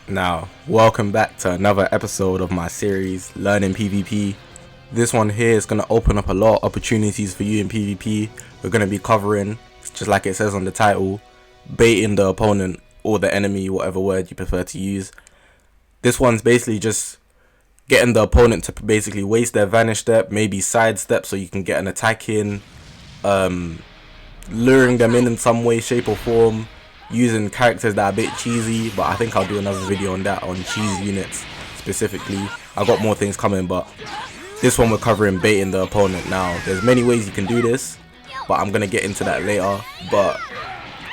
Now, welcome back to another episode of my series, Learning PvP. This one here is going to open up a lot of opportunities for you in PvP. We're going to be covering, just like it says on the title, baiting the opponent or the enemy, whatever word you prefer to use. This one's basically just getting the opponent to basically waste their vanish step, maybe sidestep so you can get an attack in, luring them in some way, shape or form, using characters that are a bit cheesy, but I think I'll do another video on that, on cheese units specifically. I got more things coming, but this one we're covering baiting the opponent. Now, there's many ways you can do this, but I'm going to get into that later. But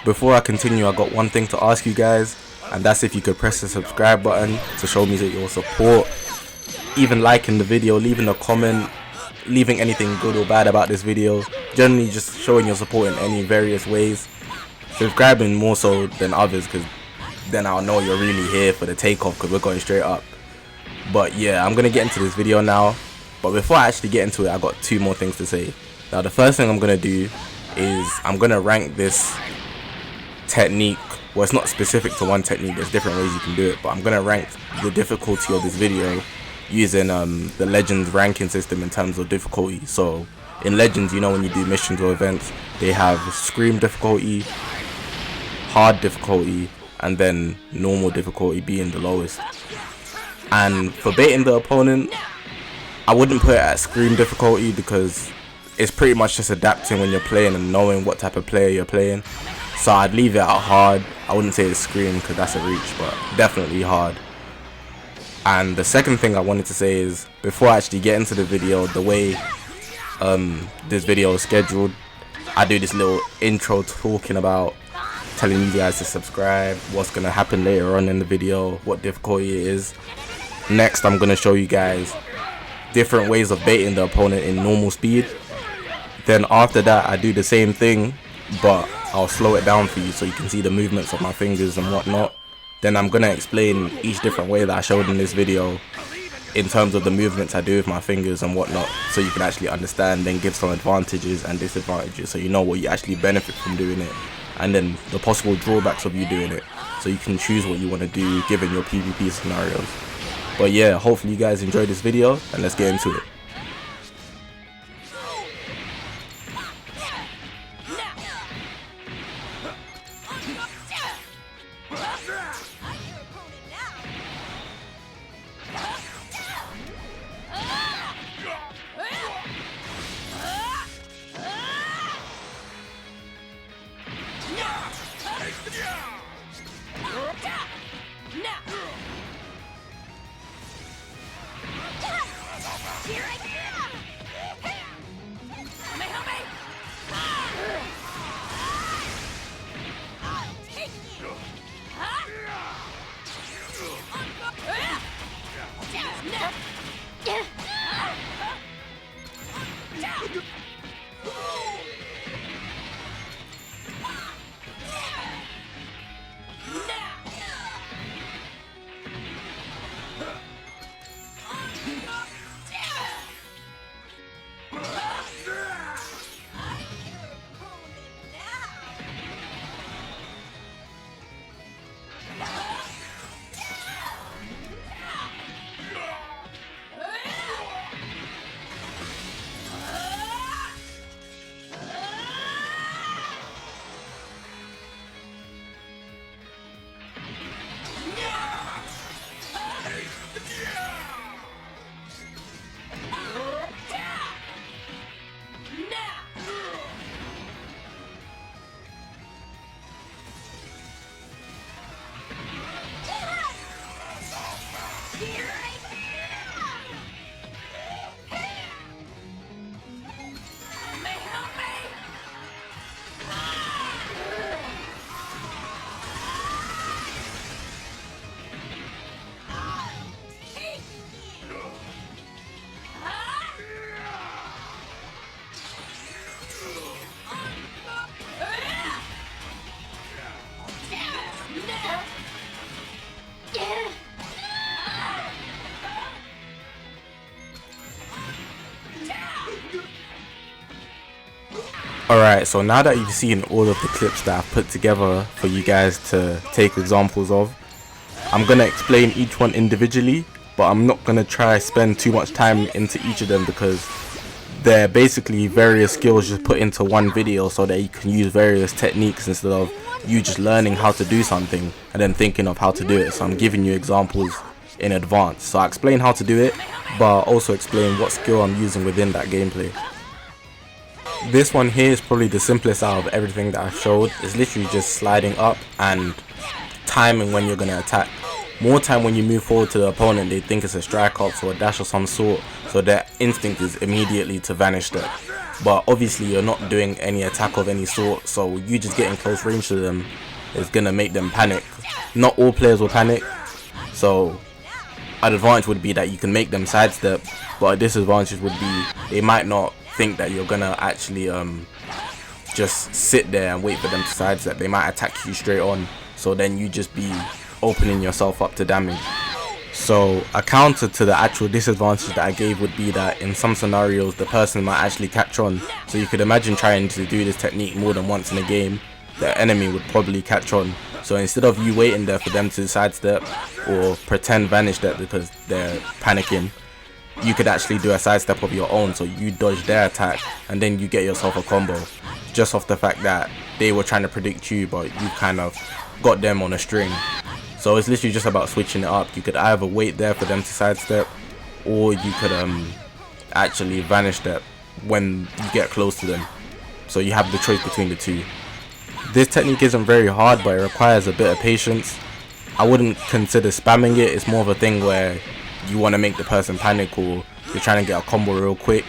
before I continue, I got one thing to ask you guys, and that's if you could press the subscribe button to show me that your support, even liking the video, leaving a comment, leaving anything good or bad about this video, generally just showing your support in any various ways. Subscribing more so than others, because then I'll know you're really here for the takeoff, because we're going straight up. But yeah, I'm going to get into this video now. But before I actually get into it, I got two more things to say. Now, the first thing I'm going to do is I'm going to rank this technique. Well, it's not specific to one technique, there's different ways you can do it, but I'm going to rank the difficulty of this video using the Legends ranking system in terms of difficulty. So in Legends, you know, when you do missions or events, they have Scream difficulty, hard difficulty, and then normal difficulty being the lowest. And for baiting the opponent, I wouldn't put it at Scream difficulty, because it's pretty much just adapting when you're playing and knowing what type of player you're playing. So I'd leave it at hard. I wouldn't say it's Scream, because that's a reach, but definitely hard. And the second thing I wanted to say is, before I actually get into the video, the way this video is scheduled, I do this little intro talking about telling you guys to subscribe, what's going to happen later on in the video, what difficulty it is. Next, I'm going to show you guys different ways of baiting the opponent in normal speed. Then after that, I do the same thing, but I'll slow it down for you so you can see the movements of my fingers and whatnot. Then I'm going to explain each different way that I showed in this video in terms of the movements I do with my fingers and whatnot, so you can actually understand, then give some advantages and disadvantages so you know what you actually benefit from doing it, and then the possible drawbacks of you doing it, so you can choose what you want to do given your PvP scenarios. But yeah, hopefully you guys enjoyed this video, and let's get into it. Alright, so now that you've seen all of the clips that I've put together for you guys to take examples of, I'm going to explain each one individually, but I'm not going to try spend too much time into each of them because they're basically various skills just put into one video so that you can use various techniques instead of you just learning how to do something and then thinking of how to do it. So I'm giving you examples in advance. So I explain how to do it, but also explain what skill I'm using within that gameplay. This one here is probably the simplest out of everything that I've showed. It's literally just sliding up and timing when you're going to attack. More time when you move forward to the opponent, they think it's a strike ops or a dash of some sort, so their instinct is immediately to vanish there. But obviously you're not doing any attack of any sort, so you just getting close range to them is going to make them panic. Not all players will panic, so an advantage would be that you can make them sidestep, but a disadvantage would be they might not think that you're gonna actually just sit there and wait for them to sidestep. They might attack you straight on, so then you just be opening yourself up to damage. So a counter to the actual disadvantage that I gave would be that in some scenarios the person might actually catch on. So you could imagine trying to do this technique more than once in a game, the enemy would probably catch on. So instead of you waiting there for them to sidestep or pretend vanish that because they're panicking, you could actually do a sidestep of your own, so you dodge their attack and then you get yourself a combo just off the fact that they were trying to predict you, but you kind of got them on a string. So it's literally just about switching it up. You could either wait there for them to sidestep, or you could actually vanish that when you get close to them. So you have the choice between the two. This technique isn't very hard, but it requires a bit of patience. I wouldn't consider spamming it. It's more of a thing where you want to make the person panic, or you're trying to get a combo real quick.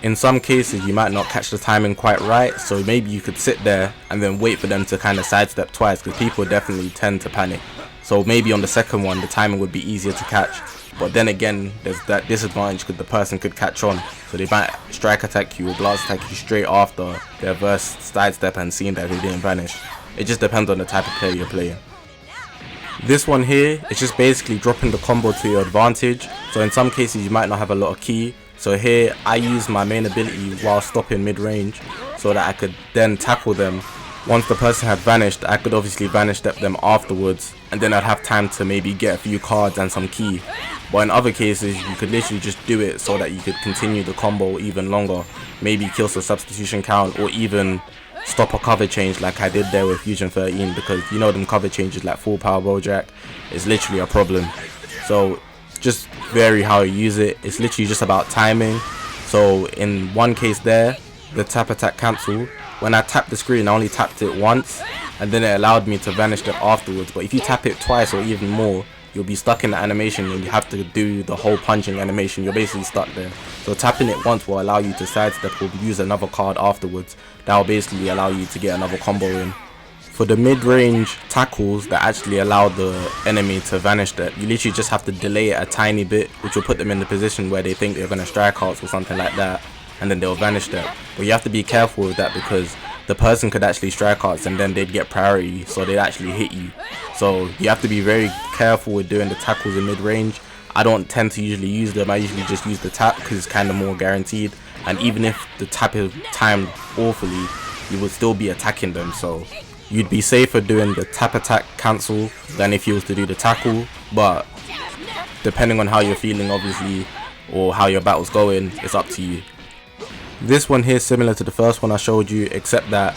In some cases you might not catch the timing quite right, so maybe you could sit there and then wait for them to kind of sidestep twice, because people definitely tend to panic. So maybe on the second one the timing would be easier to catch, but then again there's that disadvantage because the person could catch on, so they might strike attack you or blast attack you straight after their first sidestep and seeing that they didn't vanish. It just depends on the type of player you're playing. This one here is just basically dropping the combo to your advantage. So in some cases you might not have a lot of ki. So here I use my main ability while stopping mid-range so that I could then tackle them. Once the person had vanished, I could obviously vanish step them afterwards, and then I'd have time to maybe get a few cards and some ki. But in other cases you could literally just do it so that you could continue the combo even longer. Maybe kill some substitution count, or even stop a cover change like I did there with Fusion 13, because you know them cover changes like full power bowjack is literally a problem. So just vary how you use it. It's literally just about timing. So in one case there, the tap attack cancel, when I tapped the screen I only tapped it once and then it allowed me to vanish them afterwards. But if you tap it twice or even more, you'll be stuck in the animation and you have to do the whole punching animation. You're basically stuck there. So tapping it once will allow you to sidestep or use another card afterwards. That will basically allow you to get another combo in. For the mid-range tackles that actually allow the enemy to vanish, that you literally just have to delay it a tiny bit, which will put them in the position where they think they're going to strike arts or something like that, and then they'll vanish that. But you have to be careful with that because the person could actually strike arts and then they'd get priority, so they'd actually hit you. So you have to be very careful with doing the tackles in mid-range. I don't tend to usually use them. I usually just use the tap because it's kind of more guaranteed, and even if the tap is timed awfully, you would still be attacking them. So you'd be safer doing the tap attack cancel than if you was to do the tackle. But depending on how you're feeling obviously, or how your battle's going, it's up to you. This one here is similar to the first one I showed you, except that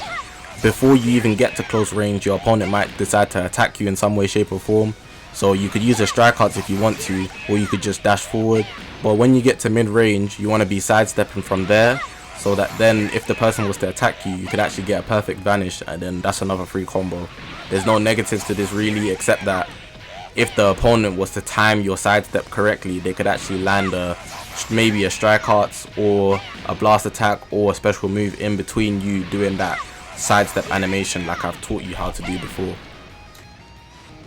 before you even get to close range, your opponent might decide to attack you in some way, shape or form. So you could use a strike arts if you want to, or you could just dash forward. But when you get to mid range, you want to be sidestepping from there, so that then if the person was to attack you, you could actually get a perfect vanish, and then that's another free combo. There's no negatives to this really, except that if the opponent was to time your sidestep correctly, they could actually land maybe a strike arts or a blast attack or a special move in between you doing that sidestep animation like I've taught you how to do before.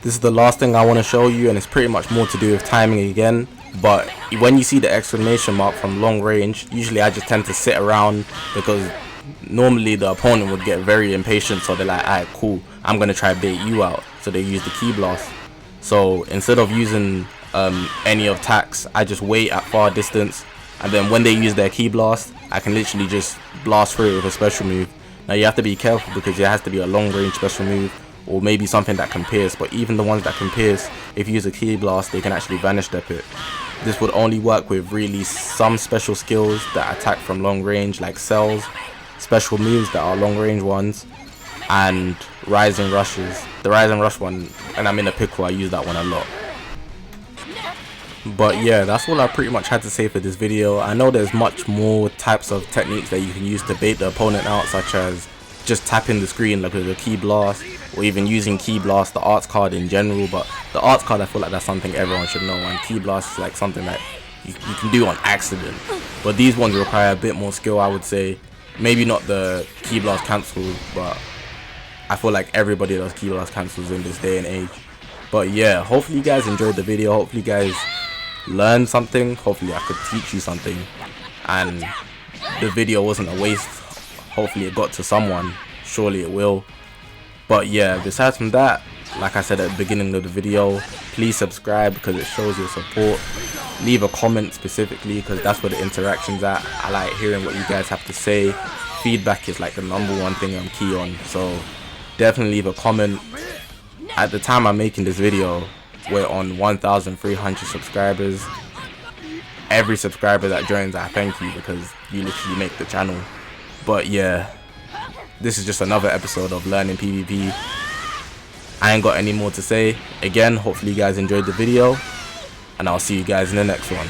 This is the last thing I want to show you, and it's pretty much more to do with timing again. But when you see the exclamation mark from long range, usually I just tend to sit around, because normally the opponent would get very impatient, so they're like, alright cool, I'm gonna try bait you out, so they use the ki blast. So instead of using any of attacks, I just wait at far distance, and then when they use their ki blast, I can literally just blast through it with a special move. Now you have to be careful because it has to be a long range special move, or maybe something that can pierce, but even the ones that can pierce, if you use a Ki Blast, they can actually vanish step it. This would only work with really some special skills that attack from long range, like cells, special moves that are long range ones, and rising rushes. The rising rush one, and I'm in a pickle, I use that one a lot. But yeah, that's all I pretty much had to say for this video. I know there's much more types of techniques that you can use to bait the opponent out, such as just tapping the screen like with a Ki Blast, or even using Ki Blast, the arts card in general. But the arts card, I feel like that's something everyone should know, and Ki Blast is like something that you can do on accident. But these ones require a bit more skill, I would say. Maybe not the Ki Blast cancel, but I feel like everybody does Ki Blast cancels in this day and age. But yeah, hopefully you guys enjoyed the video, hopefully you guys learned something, hopefully I could teach you something, and the video wasn't a waste. Hopefully it got to someone, surely it will. But yeah, besides from that, like I said at the beginning of the video, please subscribe because it shows your support. Leave a comment specifically because that's where the interaction's at. I like hearing what you guys have to say. Feedback is like the #1 thing I'm key on, so definitely leave a comment. At the time I'm making this video, we're on 1,300 subscribers. Every subscriber that joins, I thank you because you literally make the channel. But yeah, this is just another episode of Learning PvP. I ain't got any more to say. Again, hopefully you guys enjoyed the video, and I'll see you guys in the next one.